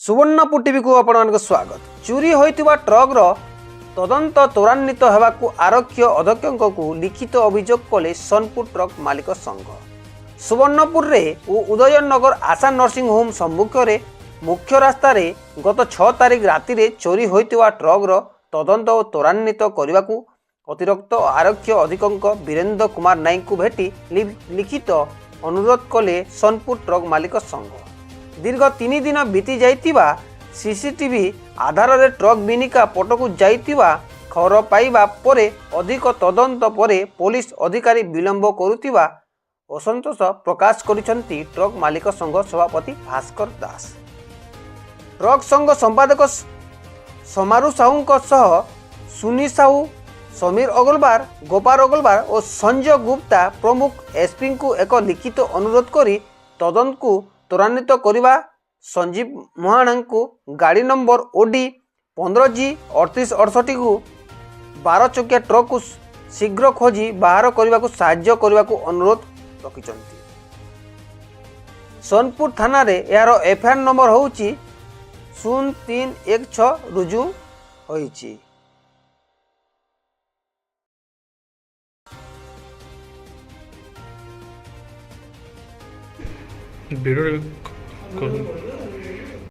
Subarnapur TV को आपण स्वागत। चोरी होइतिबा ट्रक्र तदंत त्वरान्वित होगाकू आरक्षी अध्यक्ष को लिखित अभियोग कले सोनपुर ट्रक मालिक संघ। सुवर्णपुर रे और उदयनगर आशा नर्सिंग होम सम्मुखें मुख्य रास्ता रे गत 6 तारिख राति रे चोरी होइतिबा ट्रक्र तदंत और त्वरान्वित करने अतिरिक्त आरक्षी अधीक्षक वीरेंद्र कुमार नाईक को भेटी लिखित अनुरोध कले सोनपुर ट्रक मालिक संघ। दीर्घ 3 दिन बीती जाइतिबा सीसीटीवी आधार रे ट्रक बिनिका पटकू जाइतिबा खबर पाइबा परे अधिक तदंत परे पुलिस अधिकारी विलंब करुतिबा असंतोष प्रकाश करिसंती ट्रक मालिक संघ सभापति भास्कर दास। ट्रक संघ संपादक समारू साहू सह सुनी साहू, समीर अग्रवाल, गोपाल अग्रवाल और संजय गुप्ता प्रमुख एसपी को एक लिखित अनुरोध करी तदंत को त्वरान्वित करने संजीव महाणा को गाड़ी नंबर ओडी 15G 3868 को 12 चकिया ट्रक को शीघ्र खोजी बाहर करने को साहाय्य करने को अनुरोध रखिछंती। सोनपुर थाना रे यार एफआईआर नंबर होउची 0316 रुजु होईची। वीडियो